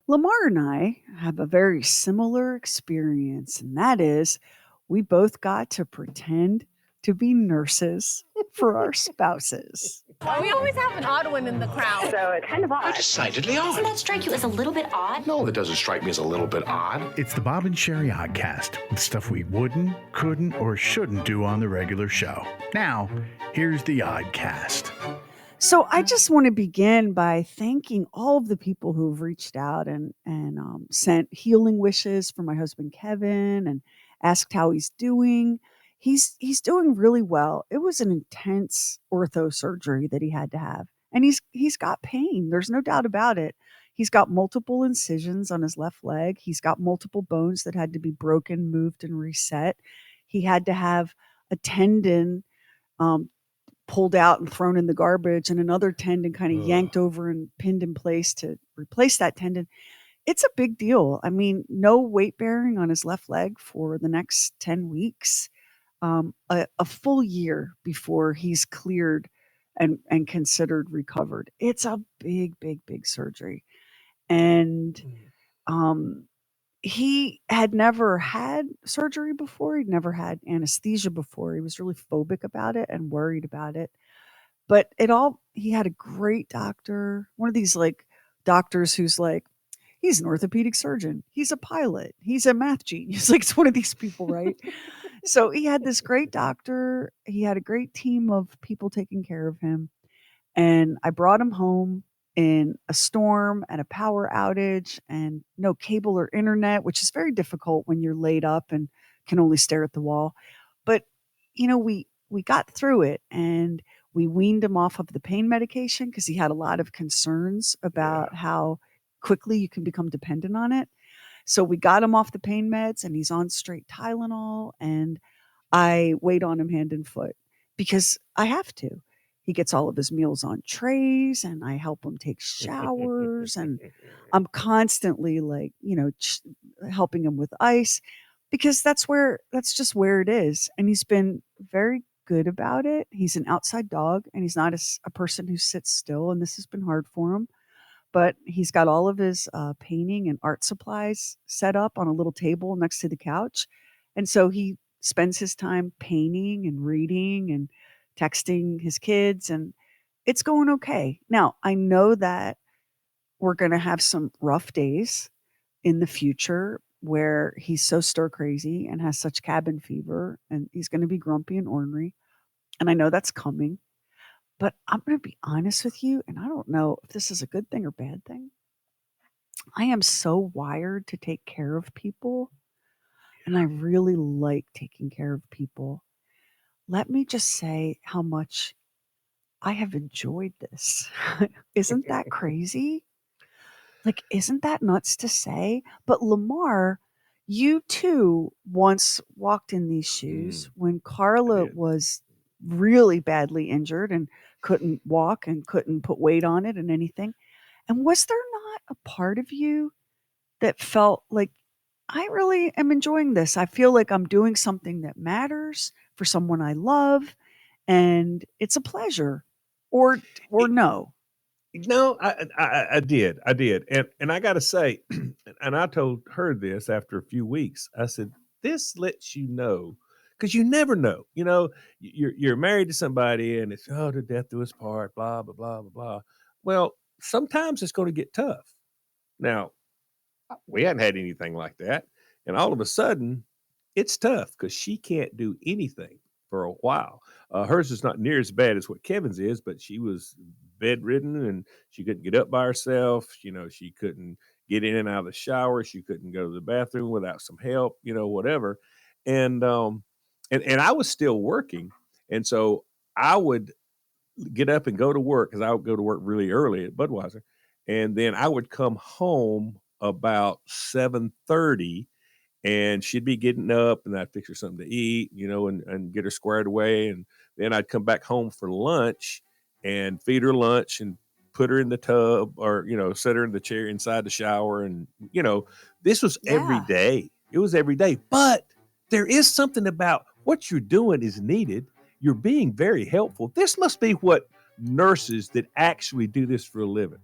Lamar and I have a very similar experience, and that is we both got to pretend to be nurses for our spouses. We always have an odd one in the crowd. So it's kind of odd. Decidedly odd. Doesn't that strike you as a little bit odd? No, that doesn't strike me as a little bit odd. It's the Bob and Sheri Oddcast, with stuff we wouldn't, couldn't, or shouldn't do on the regular show. Now, here's the Oddcast. So I just want to begin by thanking all of the people who've reached out and sent healing wishes for my husband Kevin and asked how he's doing. He's doing really well. It was an intense ortho surgery that he had to have, and he's got pain. There's no doubt about it. He's got multiple incisions on his left leg. He's got multiple bones that had to be broken, moved, and reset. He had to have a tendon um, pulled out and thrown in the garbage, and another tendon kind of yanked over and pinned in place to replace that tendon. It's a big deal. I mean, no weight bearing on his left leg for the next 10 weeks, a full year before he's cleared and considered recovered. It's a big, big, big surgery. And he had never had surgery before. He'd never had anesthesia before. He was really phobic about it and worried about it. But he had a great doctor, one of these like doctors who's like, he's an orthopedic surgeon. He's a pilot. He's a math genius. Like, it's one of these people, right? So he had this great doctor. He had a great team of people taking care of him. And I brought him home in a storm and a power outage and no cable or internet, which is very difficult when you're laid up and can only stare at the wall. But, we got through it, and we weaned him off of the pain medication because he had a lot of concerns about how quickly you can become dependent on it. So we got him off the pain meds, and he's on straight Tylenol, and I wait on him hand and foot because I have to. He gets all of his meals on trays, and I help him take showers, and I'm constantly like, helping him with ice because that's just where it is. And he's been very good about it. He's an outside dog, and he's not a person who sits still, and this has been hard for him. But he's got all of his painting and art supplies set up on a little table next to the couch. And so he spends his time painting and reading and texting his kids, and it's going okay. Now, I know that we're going to have some rough days in the future where he's so stir crazy and has such cabin fever, and he's going to be grumpy and ornery. And I know that's coming. But I'm going to be honest with you, and I don't know if this is a good thing or bad thing. I am so wired to take care of people, and I really like taking care of people. Let me just say how much I have enjoyed this. Isn't that crazy? Like, isn't that nuts to say? But Lamar, you too once walked in these shoes when Carla was really badly injured and couldn't walk and couldn't put weight on it and anything. And was there not a part of you that felt like, I really am enjoying this? I feel like I'm doing something that matters for someone I love, and it's a pleasure. Or no? No, I did. And I got to say, and I told her this after a few weeks, I said, this lets you know, because you never know, you're married to somebody and it's, to death do us part, blah, blah, blah, blah, blah. Well, sometimes it's going to get tough. Now, we hadn't had anything like that. And all of a sudden it's tough because she can't do anything for a while. Hers is not near as bad as what Kevin's is, but she was bedridden and she couldn't get up by herself. She couldn't get in and out of the shower. She couldn't go to the bathroom without some help, whatever. And I was still working. And so I would get up and go to work because I would go to work really early at Budweiser. And then I would come home about 7:30, and she'd be getting up, and I'd fix her something to eat, and get her squared away. And then I'd come back home for lunch and feed her lunch and put her in the tub or, set her in the chair inside the shower. And, this was every day. It was every day. But there is something about what you're doing is needed. You're being very helpful. This must be what nurses that actually do this for a living.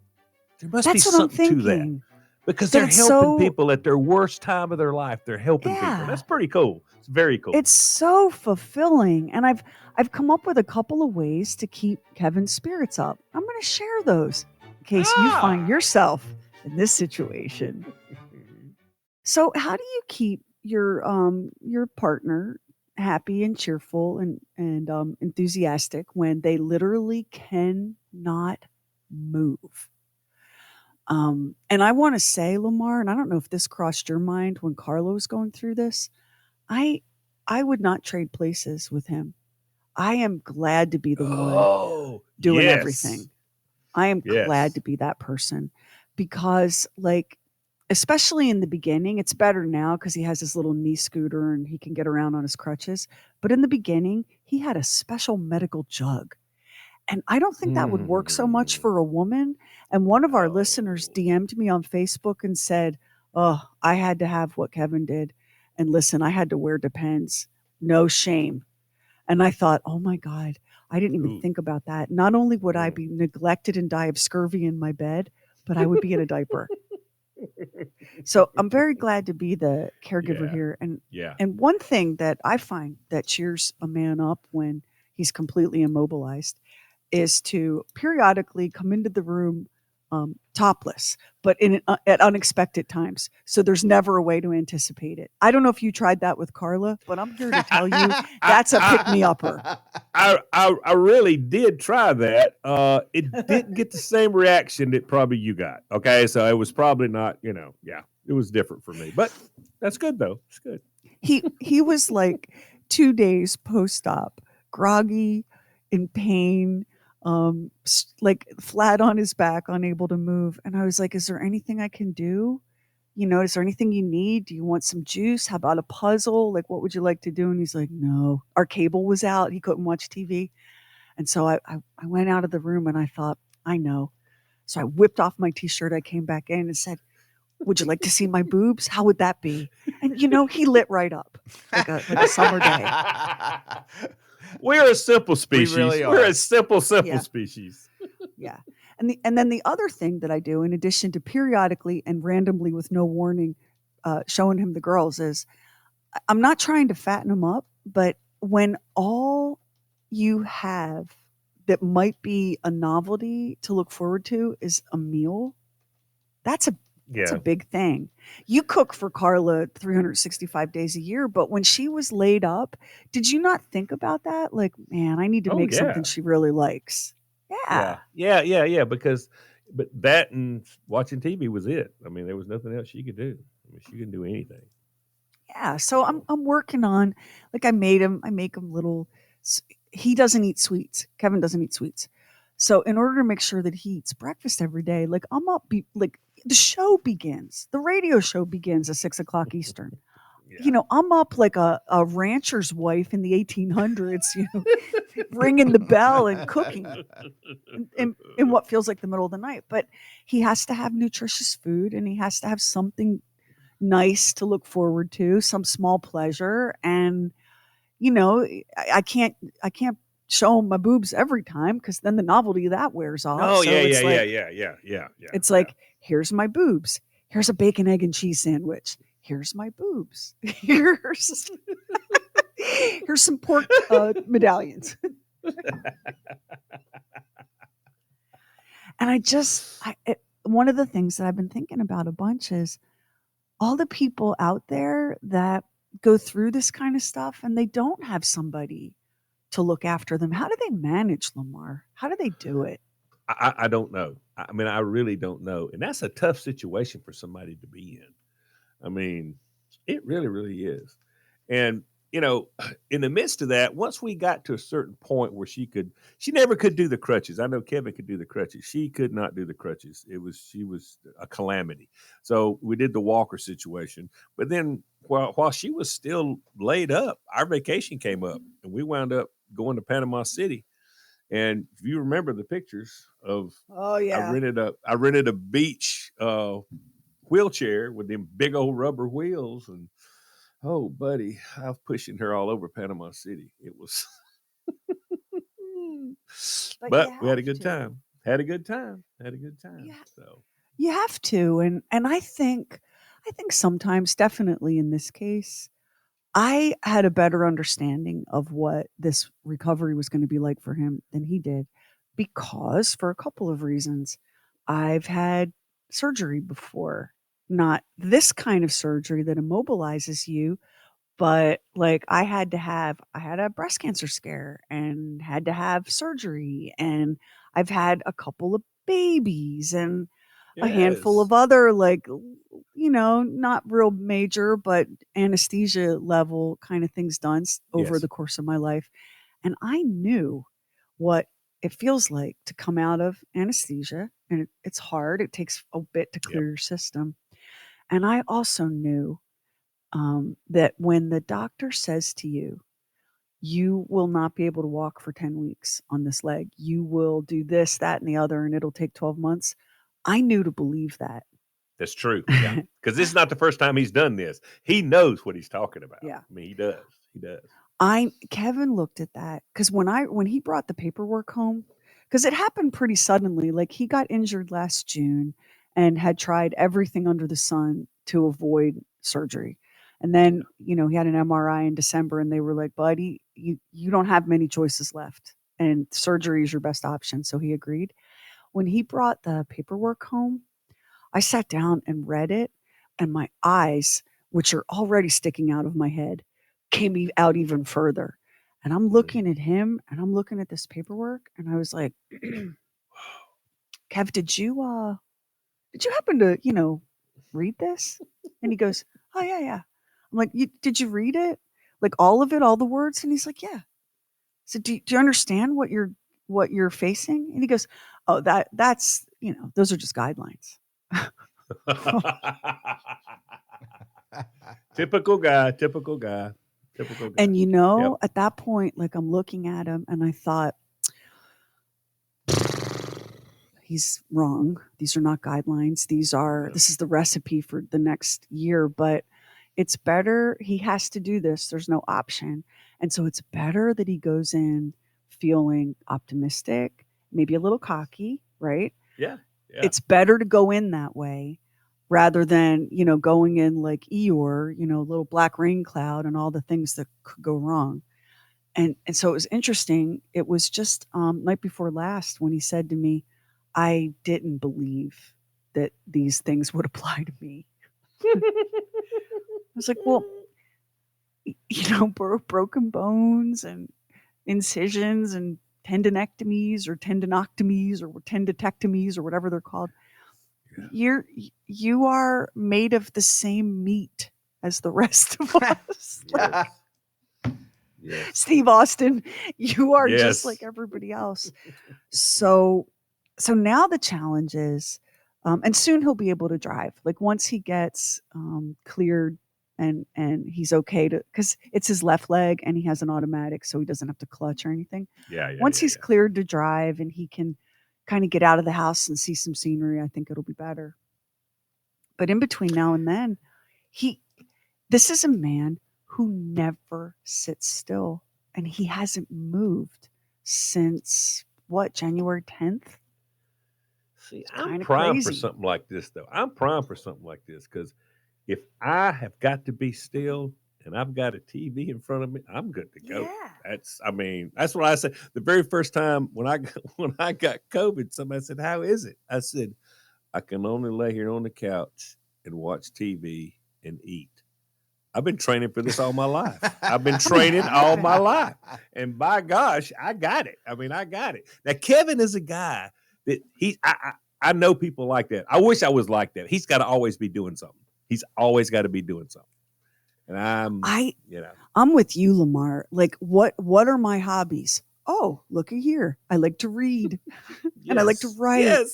There must be something to that. because But they're it's helping so people at their worst time of their life. They're helping people. That's yeah. pretty cool. It's very cool. It's so fulfilling. And I've come up with a couple of ways to keep Kevin's spirits up. I'm going to share those in case you find yourself in this situation. So, how do you keep your partner happy and cheerful and enthusiastic when they literally cannot move? And I want to say, Lamar, and I don't know if this crossed your mind when Carla was going through this. I I would not trade places with him. I am glad to be the one Oh, doing yes. everything. I am glad Yes. to be that person because, like, especially in the beginning, it's better now because he has his little knee scooter and he can get around on his crutches. But in the beginning, he had a special medical jug. And I don't think that would work so much Mm, for a woman. And one of our listeners no. DM'd me on Facebook and said, "Oh, I had to have what Kevin did. And listen, I had to wear Depends. No shame." And I thought, "Oh my God, I didn't even Ooh. think about that. Not only would I Mm. be neglected and die of scurvy in my bed, but I would be in a diaper." So I'm very glad to be the caregiver Yeah. here. And Yeah. and one thing that I find that cheers a man up when he's completely immobilized is to periodically come into the room topless, but at unexpected times. So there's never a way to anticipate it. I don't know if you tried that with Carla, but I'm here to tell you that's a pick me upper. I really did try that. It didn't get the same reaction that probably you got. Okay, so it was probably not. Yeah, it was different for me, but that's good though. It's good. He was like 2 days post-op, groggy, in pain, like flat on his back, unable to move. And I was like, "Is there anything I can do? Is there anything you need? Do you want some juice? How about a puzzle? Like, what would you like to do?" And he's like, "No." Our cable was out. He couldn't watch TV. And so I went out of the room and I thought, I know. So I whipped off my t-shirt. I came back in and said, "Would you like to see my boobs? How would that be?" And he lit right up like a summer day. We're a simple We species. really We're are. a simple Yeah. species. Yeah. And then the other thing that I do, in addition to periodically and randomly with no warning, showing him the girls, is I'm not trying to fatten him up, but when all you have that might be a novelty to look forward to is a meal, that's a Yeah. big thing. You cook for Carla 365 days a year, but when she was laid up, did you not think about that? Like, man, I need to Oh make something yeah. she really likes. Yeah. Yeah. But that and watching TV was it. I mean, there was nothing else she could do. I mean, she couldn't do anything. Yeah, so I'm So, I'm working on, like, I make him little he doesn't eat sweets. Kevin doesn't eat sweets. So in order to make sure that he eats breakfast every day, like, I'm up like the show begins. The radio show begins at 6 o'clock Eastern. yeah. I'm up like a rancher's wife in the 1800s, ringing the bell and cooking in what feels like the middle of the night. But he has to have nutritious food and he has to have something nice to look forward to, some small pleasure. And, I can't show him my boobs every time because then the novelty of that wears off. Oh yeah, So yeah, it's yeah, like, yeah, yeah, yeah, yeah. it's like, here's my boobs. Here's a bacon, egg, and cheese sandwich. Here's my boobs. Here's some pork medallions. And one of the things that I've been thinking about a bunch is all the people out there that go through this kind of stuff and they don't have somebody to look after them. How do they manage, Lamar? How do they do it? I don't know. I mean, I really don't know, and that's a tough situation for somebody to be in. I mean, it really, really is. And in the midst of that, once we got to a certain point where she never could do the crutches. I know Kevin could do the crutches. She could not do the crutches. She was a calamity. So we did the walker situation. But then while she was still laid up, our vacation came up and we wound up going to Panama City. And if you remember the pictures of, Oh I yeah. rented a beach wheelchair with them big old rubber wheels, and oh, buddy, I was pushing her all over Panama City. It was, But you but we had a have good to. time. Had a good time. Yeah. So You have to, and I think sometimes, definitely in this case, I had a better understanding of what this recovery was gonna be like for him than he did, because for a couple of reasons. I've had surgery before, not this kind of surgery that immobilizes you, but, like, I had a breast cancer scare and had to have surgery, and I've had a couple of babies and a handful Yes. of other, like, not real major, but anesthesia level kinda things done over Yes. the course of my life, and I knew what it feels like to come out of anesthesia, and it's hard, it takes a bit to Yep. clear your system, and I also knew that when the doctor says to you, you will not be able to walk for 10 weeks on this leg, you will do this, that, and the other, and it'll take 12 months. I knew to believe that. That's true. Yeah. Because this is not the first time he's done this. He knows what he's talking about. Yeah. I mean, he does. He does. Kevin looked at that because when he brought the paperwork home, because it happened pretty suddenly. Like he got injured last June and had tried everything under the sun to avoid surgery. And then, he had an MRI in December and they were like, buddy, you don't have many choices left. And surgery is your best option. So he agreed. When he brought the paperwork home, I sat down and read it, and my eyes, which are already sticking out of my head, came out even further. And I'm Mhm. looking at him and I'm looking at this paperwork and I was like, Kev, did you happen to, read this? And he goes, oh yeah, yeah. I'm like, did you read it? Like all of it, all the words? And he's like, yeah. So do you understand what you're facing? And he goes, oh, that's, those are just guidelines. Typical guy. Typical guy. Typical guy. And Yep. at that point, like I'm looking at him and I thought, he's wrong. These are not guidelines. This is the recipe for the next year, but it's better. He has to do this. There's no option. And so it's better that he goes in feeling optimistic, maybe a little cocky, right? Yeah. Yeah. It's better to go in that way rather than, going in like Eeyore, little black rain cloud and all the things that could go wrong. And so it was interesting. It was just night before last when he said to me, I didn't believe that these things would apply to me. I was like, well, broken bones and incisions and tendinectomies or tendinoctomies or tenditectomies or whatever they're called. Yeah. You are made of the same meat as the rest of us. Like, Yes. Steve Austin, you are just Yes. like everybody else. So now the challenge is, and soon he'll be able to drive. Like once he gets cleared and he's okay because it's his left leg and he has an automatic, so he doesn't have to clutch or anything. Yeah. Yeah. Once Yeah. he's Yeah. cleared to drive and he can kind of get out of the house and see some scenery, I think it'll be better. But in between now and then, this is a man who never sits still, and he hasn't moved since what, January 10th? See, It's I'm kind of primed for crazy. something like this, though. I'm primed for something like this because if I have got to be still and I've got a TV in front of me, I'm good to go. Yeah. That's what I said. The very first time when I when I got COVID, somebody said, "How is it?" I said, "I can only lay here on the couch and watch TV and eat." I've been training for this all my life. I've been training all my life. And by gosh, I got it. I mean, I got it. Now, Kevin is a guy that I know people like that. I wish I was like that. He's got to always be doing something. He's always got to be doing something. And I'm with you, Lamar. Like what are my hobbies? Oh, looky here. I like to read and I like to write. Yes.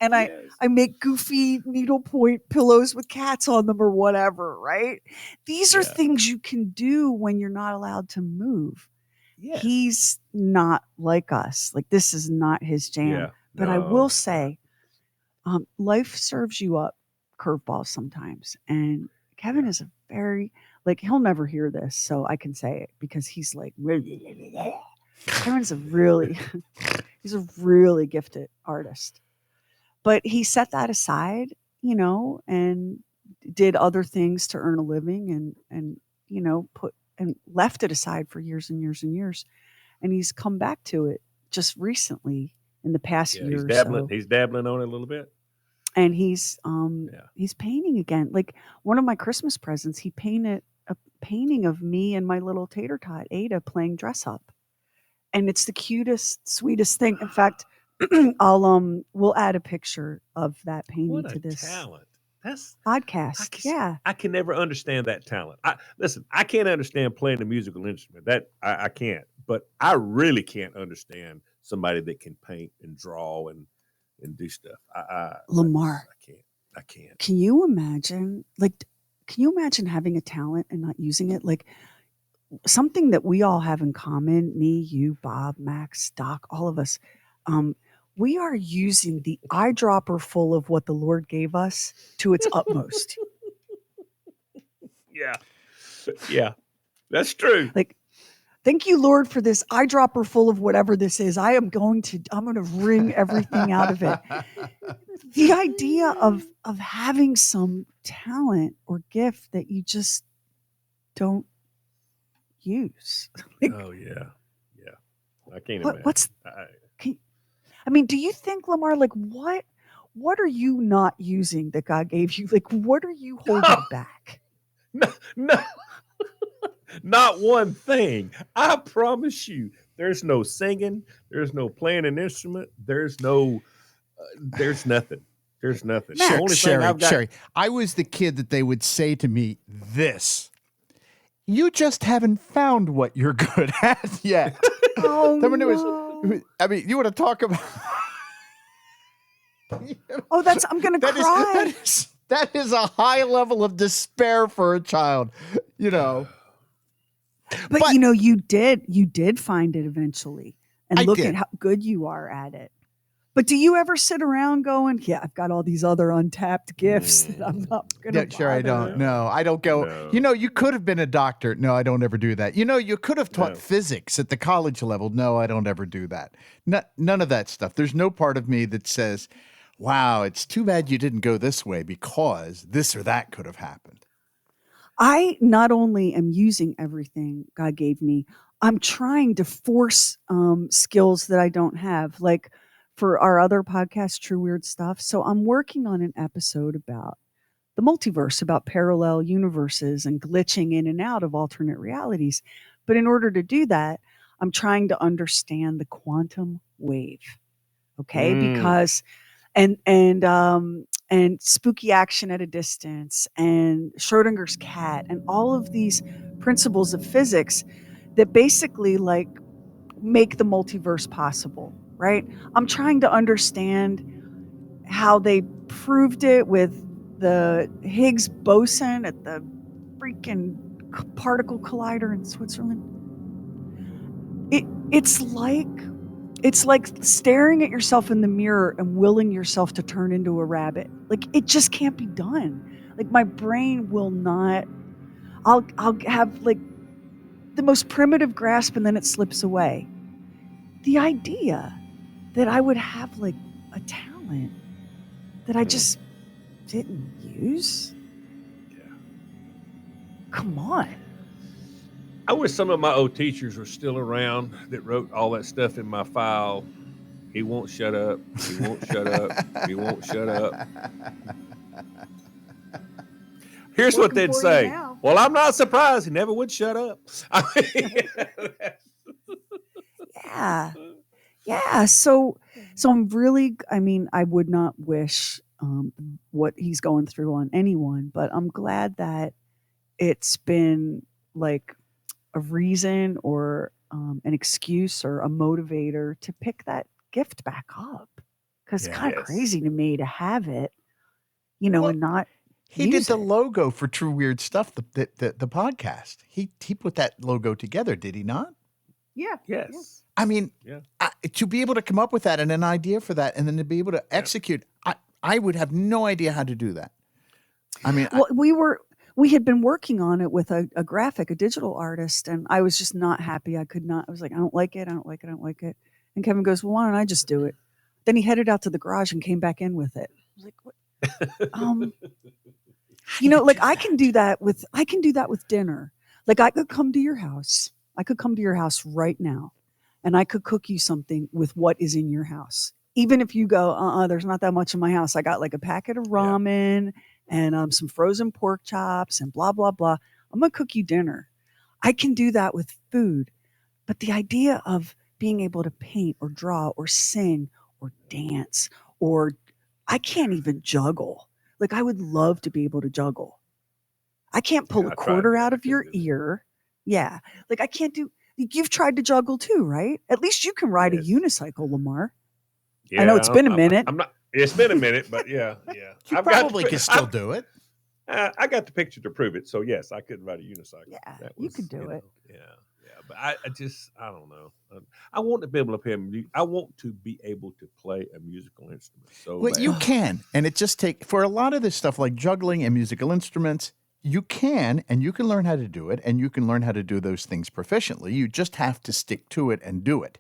And I make goofy needlepoint pillows with cats on them or whatever, right? These are things you can do when you're not allowed to move. Yes. He's not like us. Like this is not his jam. Yeah. But I will say, life serves you up curveballs sometimes. And Kevin is a very, like, he'll never hear this, so I can say it because he's like, Kevin's he's a really gifted artist. But he set that aside, and did other things to earn a living, and put and left it aside for years and years and years. And he's come back to it just recently in the past Yeah, year or so. he's dabbling on it a little bit. And he's Yeah. he's painting again. Like one of my Christmas presents, he painted a painting of me and my little tater tot Ada playing dress up. And it's the cutest, sweetest thing. In fact, we'll add a picture of that painting What to a this talent. That's podcast. Yeah. I can never understand that talent. I can't understand playing a musical instrument. That I can't. But I really can't understand somebody that can paint and draw and do stuff. Lamar, I can't. can you imagine having a talent and not using it? Like something that we all have in common, me, you, Bob, Max, Doc, all of us, we are using the eyedropper full of what the Lord gave us to its utmost. Yeah. Yeah. That's true. Like, thank you, Lord, for this eyedropper full of whatever this is. I'm going to wring everything out of it. The idea of having some talent or gift that you just don't use. Oh yeah. Yeah. I can't imagine. Do you think, Lamar, like what are you not using that God gave you? Like, what are you holding back? No. Not one thing. I promise you. There's no singing. There's no playing an instrument. There's nothing. There's nothing. The only thing I've got. Sheri, I was the kid that they would say to me, this. You just haven't found what you're good at yet. Oh, no. I mean, you want to talk about... I'm going to cry. That is a high level of despair for a child, But you did find it eventually. And look at how good you are at it. But do you ever sit around going, yeah, I've got all these other untapped gifts that I'm not going to Sure, I don't. No, I don't go. No. You could have been a doctor. No, I don't ever do that. You could have taught physics at the college level. No, I don't ever do that. None of that stuff. There's no part of me that says, wow, it's too bad you didn't go this way because this or that could have happened. I not only am using everything God gave me, I'm trying to force skills that I don't have. Like, for our other podcast, True Weird Stuff. So I'm working on an episode about the multiverse, about parallel universes and glitching in and out of alternate realities. But in order to do that, I'm trying to understand the quantum wave. Okay. Because and spooky action at a distance and Schrodinger's cat and all of these principles of physics that basically like make the multiverse possible. Right? I'm trying to understand how they proved it with the Higgs boson at the freaking particle collider in Switzerland. It's like staring at yourself in the mirror and willing yourself to turn into a rabbit. Like, it just can't be done. Like, my brain will not. I'll have like the most primitive grasp and then it slips away. The idea that I would have like a talent that I just didn't use. Yeah. Come on. I wish some of my old teachers were still around that wrote all that stuff in my file. He won't shut up. He won't shut up. He won't shut up. Here's what they'd say. Well, I'm not surprised. He never would shut up. Yeah. So I'm really, I would not wish what he's going through on anyone, but I'm glad that it's been like a reason or an excuse or a motivator to pick that gift back up. Because it's kind of crazy to me to have it, and not. He did the logo for True Weird Stuff, the podcast. He put that logo together, did he not? Yeah. Yes. Yeah. I mean, to be able to come up with that and an idea for that and then to be able to execute, I would have no idea how to do that. I mean, we had been working on it with a digital artist, and I was just not happy. I was like, I don't like it. And Kevin goes, well, why don't I just do it? Then he headed out to the garage and came back in with it. I was like, what? Like I can do that with dinner. Like I could come to your house. I could come to your house right now and I could cook you something with what is in your house. Even if you go, there's not that much in my house. I got like a packet of ramen and some frozen pork chops and blah, blah, blah. I'm going to cook you dinner. I can do that with food. But the idea of being able to paint or draw or sing or dance, or I can't even juggle. Like I would love to be able to juggle. I can't pull a quarter out of your ear. Yeah. Like I can't do, you've tried to juggle too, right? At least you can ride a unicycle, Lamar. Yeah, I know it's been a minute. It's been a minute, but yeah. You probably can still do it. I got the picture to prove it. So yes, I could ride a unicycle. Yeah, you could do it. Yeah. But I don't know. I want to be able to play. I want to be able to play a musical instrument. So well, you can, and it just for a lot of this stuff like juggling and musical instruments. You can, and you can learn how to do it, and you can learn how to do those things proficiently. You just have to stick to it and do it.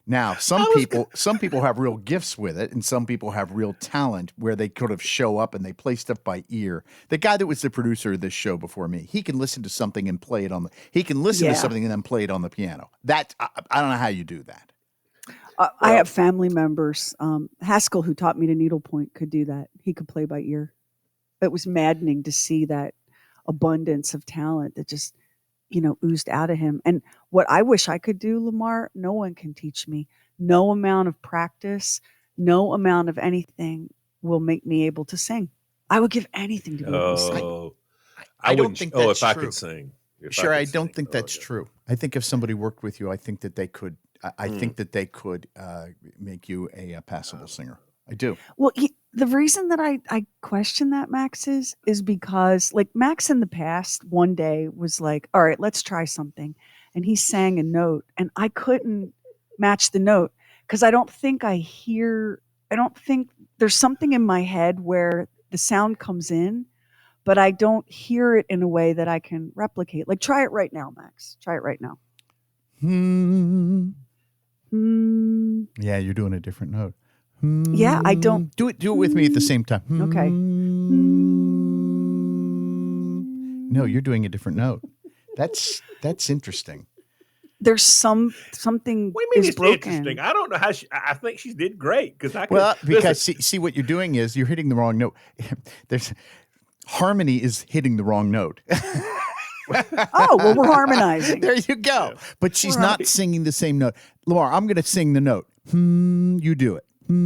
Now, some people have real gifts with it, and some people have real talent where they could have show up and they play stuff by ear. The guy that was the producer of this show before me, he can listen to something and play it on he can listen to something and then play it on the piano. That I don't know how you do that. I have family members. Haskell, who taught me to needlepoint, could do that. He could play by ear. It was maddening to see that abundance of talent that just oozed out of him. And what I wish I could do, Lamar, no one can teach me. No amount of practice, no amount of anything will make me able to sing. I would give anything to be able to sing. I don't think that's true. If I could sing. Sure, I don't think that's true. I think if somebody worked with you, I think that they could. I think that they could make you a passable singer. I do. Well, the reason that I question that, Max, is because like Max in the past one day was like, all right, let's try something. And he sang a note and I couldn't match the note because I don't think there's something in my head where the sound comes in, but I don't hear it in a way that I can replicate. Like try it right now, Max. Try it right now. Yeah, you're doing a different note. Yeah, I don't do it with me at the same time. Okay. No, you're doing a different note. That's interesting. There's something What do you mean is broken. interesting? I don't know how I think she did great because see what you're doing is you're hitting the wrong note. Harmony is hitting the wrong note. Oh, well, we're harmonizing. There you go. Yeah. But she's not singing the same note. Lamar, I'm going to sing the note. You do it. No,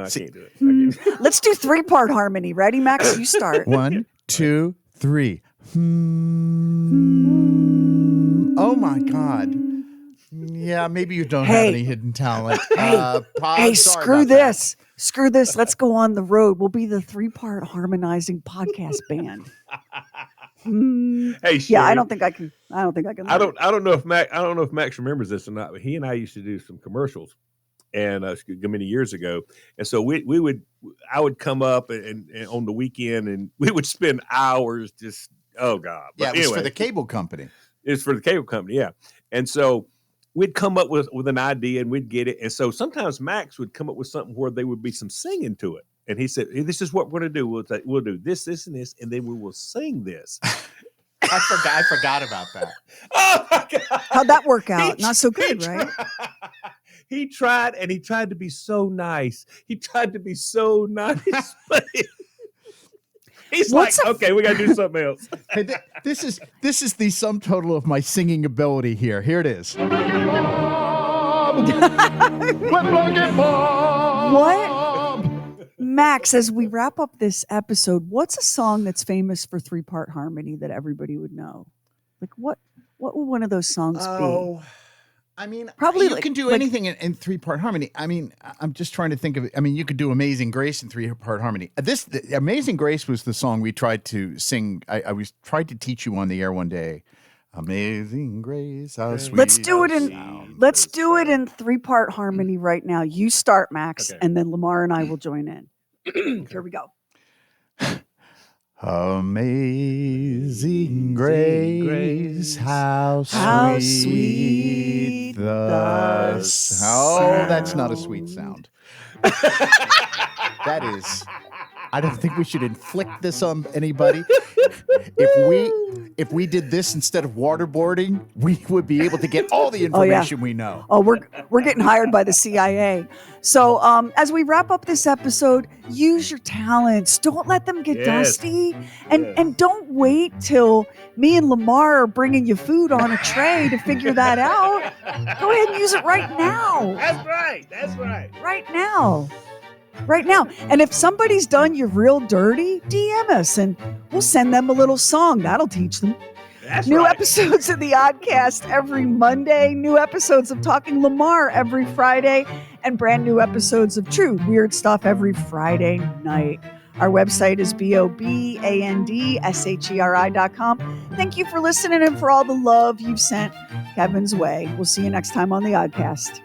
I can't do it. Let's do 3-part harmony. Ready, Max? You start. 1, 2, 3. Oh my God. Yeah, maybe you don't have any hidden talent. Screw this. That. Screw this. Let's go on the road. We'll be the 3-part harmonizing podcast band. Hey, Sheri, yeah, I don't think I can. I don't know if Max remembers this or not, but he and I used to do some commercials, and many years ago. And so I would come up and on the weekend, and we would spend hours just oh god. But yeah, it was for the cable company. It's for the cable company, yeah. And so we'd come up with an idea and we'd get it. And so sometimes Max would come up with something where there would be some singing to it. And he said, hey, this is what we're going to do. We'll do this, this, and this, and then we will sing this. I forgot about that. Oh, my God. How'd that work out? Not so good, right? He tried, and he tried to be so nice. But he's okay, we got to do something else. Hey, this is the sum total of my singing ability here. Here it is. What? Max, as we wrap up this episode, what's a song that's famous for 3-part harmony that everybody would know? Like what would one of those songs be? I mean, probably you can do anything in 3-part harmony. I mean, I'm just trying to think of it. I mean, you could do Amazing Grace in 3-part harmony. The Amazing Grace was the song we tried to sing. I tried to teach you on the air one day. Amazing Grace, how sweet. Let's do it in 3-part harmony right now. You start, Max, and then Lamar and I will join in. Here we go. Amazing Grace, how sweet Thus. Oh, that's not a sweet sound. That is. I don't think we should inflict this on anybody. If we did this instead of waterboarding, we would be able to get all the information we know. Oh, we're getting hired by the CIA. So as we wrap up this episode, use your talents. Don't let them get dusty. And don't wait till me and Lamar are bringing you food on a tray to figure that out. Go ahead and use it right now. That's right. That's right. Right now. Right now. And if somebody's done you real dirty, DM us and we'll send them a little song. That'll teach them. That's New right. episodes of the Oddcast every Monday. New episodes of Talking Lamar every Friday. And brand new episodes of True Weird Stuff every Friday night. Our website is BOBANDSHERI.com. Thank you for listening and for all the love you've sent Kevin's way. We'll see you next time on the Oddcast.